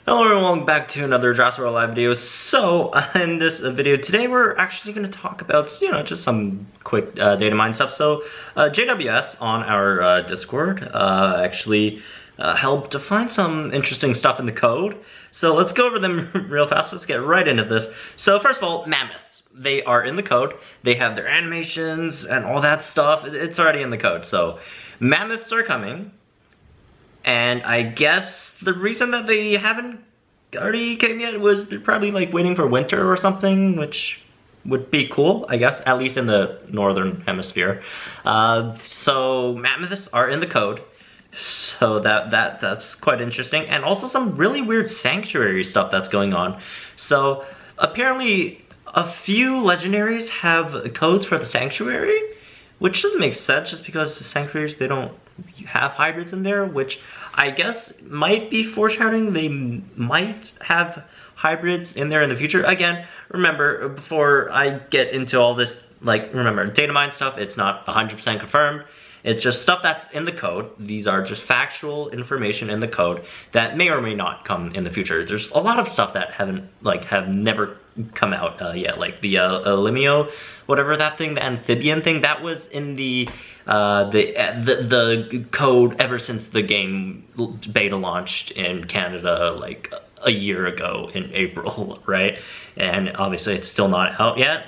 Hello and welcome back to another Jurassic World Alive video. So, in this video today, we're actually going to talk about, just some quick data mine stuff. So, JWS on our Discord actually helped to find some interesting stuff in the code. So, let's go over them real fast. Let's get right into this. So, first of all, Mammoths. They are in the code. They have their animations and all that stuff. It's already in the code. So, Mammoths are coming. And I guess the reason that they haven't already came yet was they're probably like waiting for winter or something, which would be cool, I guess, at least in the northern hemisphere. So Mammoths are in the code, so that's quite interesting, and also some really weird Sanctuary stuff that's going on. So apparently a few legendaries have codes for the Sanctuary, which doesn't make sense just because the Sanctuaries, they don't have hybrids in there, which I guess might be foreshadowing they might have hybrids in there in the future. Again, remember, before I get into all this, remember, data mine stuff, it's not 100% confirmed. It's just stuff that's in the code. These are just factual information in the code that may or may not come in the future. There's a lot of stuff that have never come out yet, like the Limio, whatever that thing, the amphibian thing, that was in the code ever since the game beta launched in Canada like a year ago in April, right? And obviously it's still not out yet.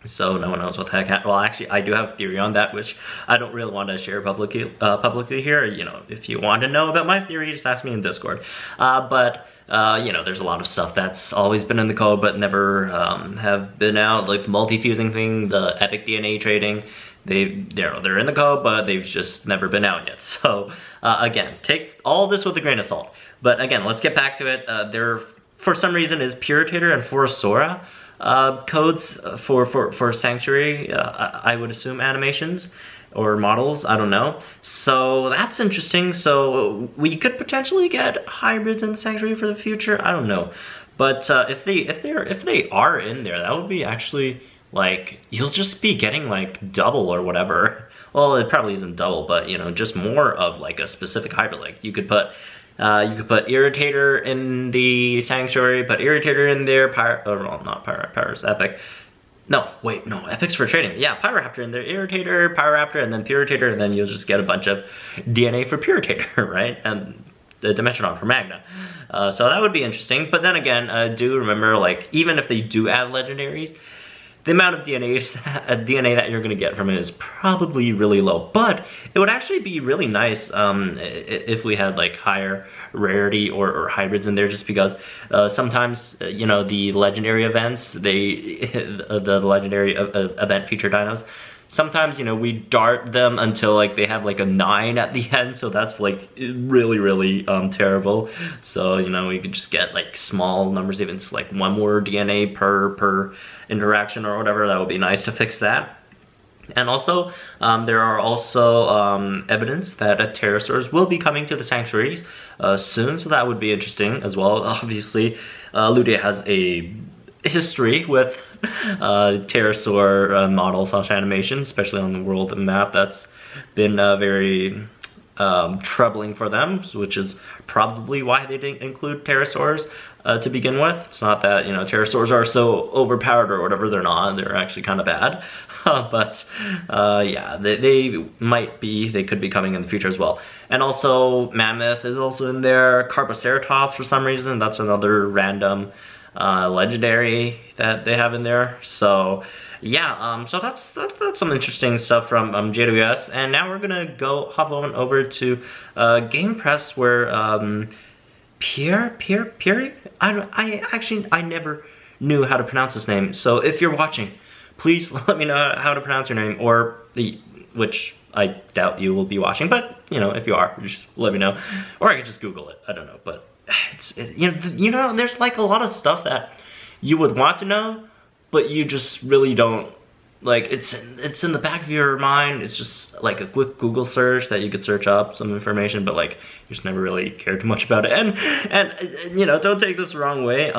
So no one knows what the heck happened. Well, actually, I do have a theory on that, which I don't really want to share publicly here. You know, if you want to know about my theory, just ask me in Discord. There's a lot of stuff that's always been in the code, but never have been out, like the multi-fusing thing, the epic DNA trading. They're in the code, but they've just never been out yet. So again, take all this with a grain of salt. But again, let's get back to it. There, for some reason, is Puritator and Pterosaurs codes for Sanctuary, I would assume animations or models, I don't know. So that's interesting. So we could potentially get hybrids in Sanctuary for the future. I don't know, but if they are in there, that would be actually like, you'll just be getting like double or whatever. Well, it probably isn't double, but just more of like a specific hybrid. Like you could put Irritator in the Sanctuary, put Irritator in there, not Pyro's Epic. No, wait, no, Epic's for trading. Yeah, Pyroraptor in there, Irritator, Pyroraptor, and then Puritator, and then you'll just get a bunch of DNA for Puritator, right? And the Dimensionon for Magna. So that would be interesting, but then again, do remember, like, even if they do add legendaries, the amount of DNA that you're going to get from it is probably really low. But it would actually be really nice if we had like higher rarity or hybrids in there, just because sometimes the legendary events, the legendary event feature dinos, sometimes we dart them until like they have like a 9 at the end, so that's like really terrible. So we could just get like small numbers, even just like 1 more DNA per interaction or whatever. That would be nice to fix that. And also there are also evidence that Pterosaurs will be coming to the Sanctuaries soon, so that would be interesting as well. Obviously Ludia has a history with pterosaur models / animation, especially on the world map. That's been very troubling for them, which is probably why they didn't include pterosaurs to begin with. It's not that pterosaurs are so overpowered or whatever. They're not. They're actually kind of bad. But yeah, they could be coming in the future as well. And also Mammoth is also in there. Carboceratops for some reason. That's another random legendary that they have in there. So yeah, so that's some interesting stuff from JWS. And now we're gonna hop on over to Game Press, where Pierre, I never knew how to pronounce this name. So if you're watching, please let me know how to pronounce your name, which I doubt you will be watching, but if you are, just let me know, or I could just Google it. I don't know, but there's like a lot of stuff that you would want to know, but you just really don't. Like, it's in the back of your mind. It's just like a quick Google search that you could search up some information, but like you just never really cared too much about it. And don't take this the wrong way.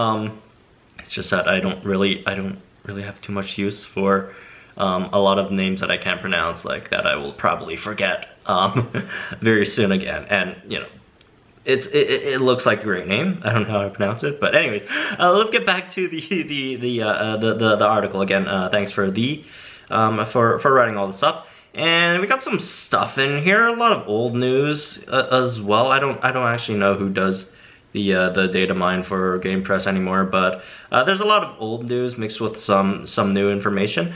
It's just that I don't really have too much use for a lot of names that I can't pronounce, like that I will probably forget very soon again. And it looks like a great name. I don't know how to pronounce it, but anyways, let's get back to the article again. Thanks for for writing all this up. And we got some stuff in here, a lot of old news as well. I don't actually know who does the data mine for Game Press anymore, but there's a lot of old news mixed with some new information.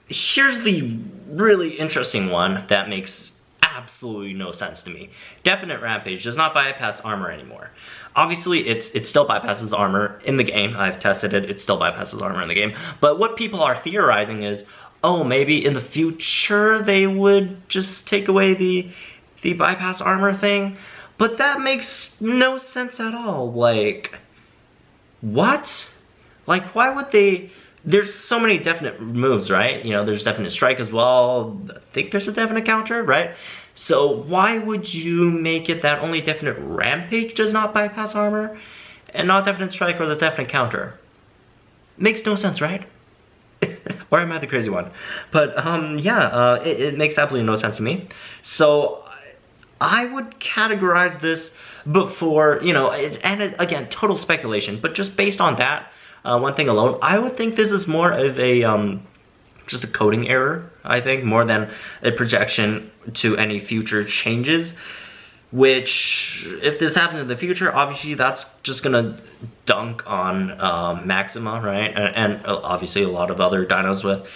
Here's the really interesting one that makes absolutely no sense to me. Definite Rampage does not bypass armor anymore. Obviously, it still bypasses armor in the game. I've tested it. It still bypasses armor in the game. But what people are theorizing is, oh, maybe in the future they would just take away the bypass armor thing. But that makes no sense at all. Like, what? Like, why would they? There's so many definite moves, right? You know, there's definite strike as well. I think there's a definite counter, right? So why would you make it that only definite rampage does not bypass armor and not definite strike or the definite counter? Makes no sense, right? Or am I the crazy one? But yeah, it makes absolutely no sense to me. So I would categorize this before, you know, again, total speculation, but just based on that one thing alone, I would think this is more of a just a coding error, I think, more than a projection to any future changes. Which, if this happens in the future, obviously that's just gonna dunk on Maxima, right? And obviously a lot of other dinos with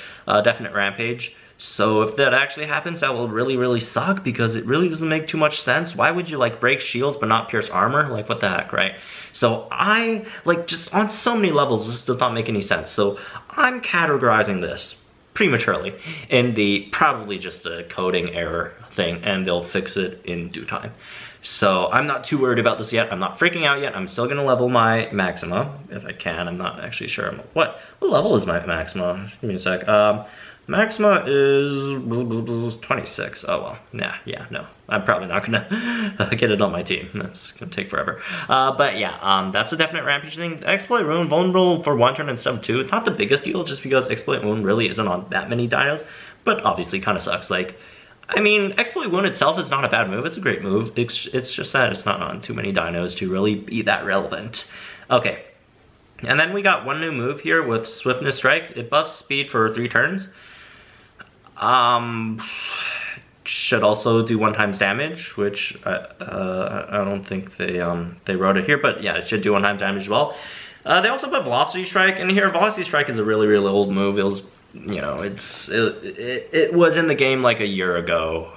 definite rampage. So if that actually happens, that will really, really suck because it really doesn't make too much sense. Why would you like break shields but not pierce armor? Like, what the heck, right? So I, like, just on so many levels, this does not make any sense. So I'm categorizing this prematurely in the probably just a coding error thing, and they'll fix it in due time. So I'm not too worried about this yet. I'm not freaking out yet. I'm still gonna level my Maxima if I can. I'm not actually sure. What level is my Maxima? Give me a sec. Maxima is 26. Oh well, yeah, no. I'm probably not gonna get it on my team. That's gonna take forever. But yeah, that's a definite rampage thing. Exploit Wound, vulnerable for 1 turn instead of 2. It's not the biggest deal just because Exploit Wound really isn't on that many dinos, but obviously kind of sucks. Like, I mean, Exploit Wound itself is not a bad move. It's a great move. It's just that it's not on too many dinos to really be that relevant. Okay, and then we got one new move here with Swiftness Strike. It buffs speed for 3 turns. Should also do 1 times damage, which I don't think they wrote it here, but yeah, it should do 1 times damage as well. They also put Velocity Strike in here. Velocity Strike is a really, really old move. It was, you know, it was in the game like a year ago.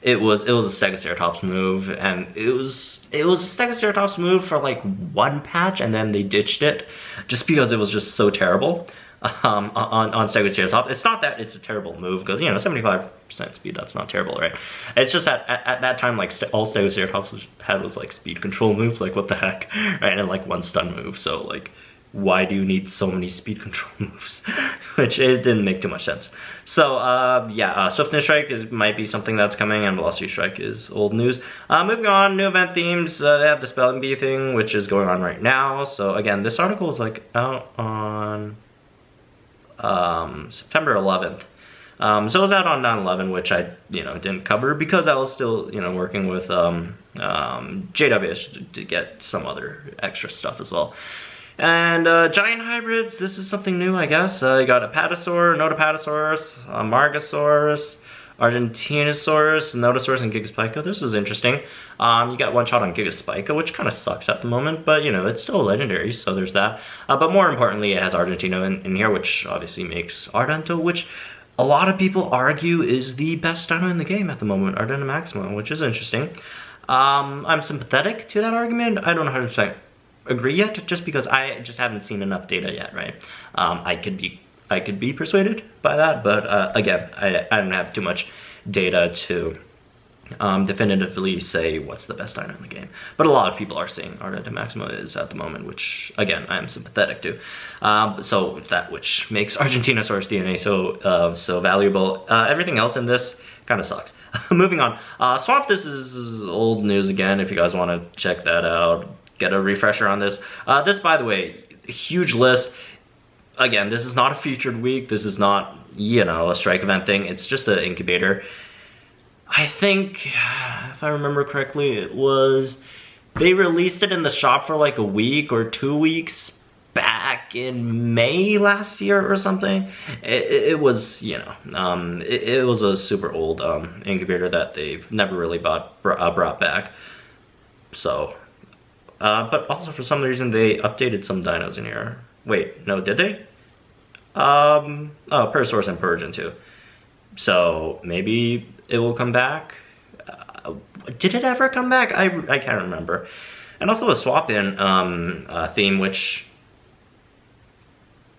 It was a Stegoceratops move, and it was a Stegoceratops move for like 1 patch, and then they ditched it just because it was just so terrible. On Stegoceratops. It's not that it's a terrible move, because, you know, 75% speed, that's not terrible, right? It's just that at that time, like, all Stegoceratops had was like speed control moves, like, what the heck, right? And like 1 stun move, so like, why do you need so many speed control moves? Which, it didn't make too much sense. So yeah, Swiftness Strike might be something that's coming, and Velocity Strike is old news. Moving on, new event themes. They have the Spelling Bee thing, which is going on right now. So again, this article is like out on September 11th. So it was out on 9/11, which I, you know, didn't cover because I was still, you know, working with JWA to get some other extra stuff as well. And giant hybrids, this is something new, I guess. You got a Pterosaur, Notapatosaurus, Margosaurus, Argentinosaurus, Notosaurus, and Gigaspica. This is interesting. You got 1 shot on Gigaspica, which kind of sucks at the moment, but, you know, it's still legendary, so there's that. But more importantly, it has Argentino in here, which obviously makes Ardento, which a lot of people argue is the best dino in the game at the moment, Ardento Maxima, which is interesting. I'm sympathetic to that argument. I don't know how to agree yet, just because I just haven't seen enough data yet, right? I could be persuaded by that, but again, I don't have too much data to definitively say what's the best dino in the game. But a lot of people are saying Ardento Maxima is at the moment, which again, I am sympathetic to. So that which makes Argentinosaurus DNA so valuable. Everything else in this kind of sucks. Moving on, Swamp, this is old news again, if you guys want to check that out. Get a refresher on this. This, by the way, huge list. Again, this is not a featured week. This is not, you know, a strike event thing. It's just an incubator. I think, if I remember correctly, it was, they released it in the shop for like a week or 2 weeks back in May last year or something. It was, you know, it was a super old incubator that they've never really brought back. So, but also for some reason they updated some dinos in here. Wait, no, did they? Oh, Pterosaurs and Persian too. So maybe it will come back. Did it ever come back? I can't remember. And also a swap-in theme, which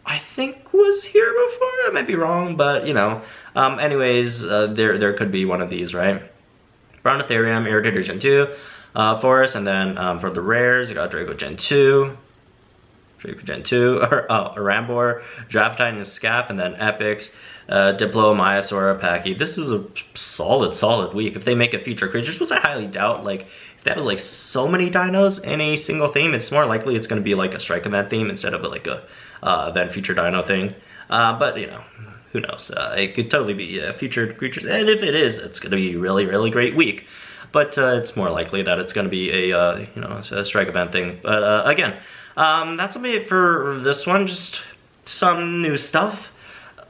I think was here before. I might be wrong, but you know. Anyways, there could be one of these, right? Brown Ethereum, Irritator Gen 2, Forest, and then for the rares, you got Draco Gen 2. Draco Gen 2, Arambor, Draft Titan, Scaff, and then Epics, Diplo, Myosaur, Packy. This is a solid week. If they make a feature creatures, which I highly doubt, like, if they have like so many dinos in a single theme, it's more likely it's going to be like a strike event theme instead of like a event feature dino thing. But, you know, who knows? It could totally be featured creatures, and if it is, it's going to be a really great week. But it's more likely that it's going to be a, you know, a strike event thing. But again, that's gonna be it for this one. Just some new stuff.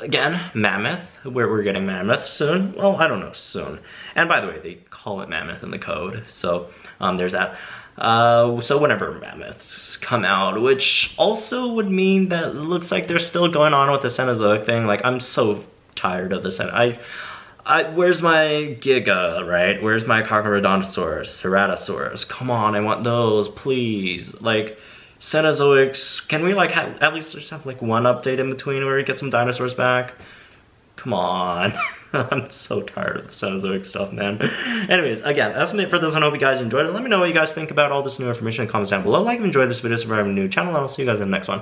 Again, Mammoth. We're getting Mammoth soon. Well, I don't know, soon. And by the way, they call it Mammoth in the code. So there's that. So whenever Mammoths come out, which also would mean that it looks like they're still going on with the Cenozoic thing. Like, I'm so tired of this. Where's my Giga, right? Where's my Carcharodontosaurus, Ceratosaurus? Come on, I want those, please. Like, Cenozoics, can we like at least just have like one update in between where we get some dinosaurs back? Come on. I'm so tired of the Cenozoic stuff, man. Anyways, again, that's it for this one. I hope you guys enjoyed it. Let me know what you guys think about all this new information in the comments down below. Like and enjoy this video, subscribe to my new channel, and I'll see you guys in the next one.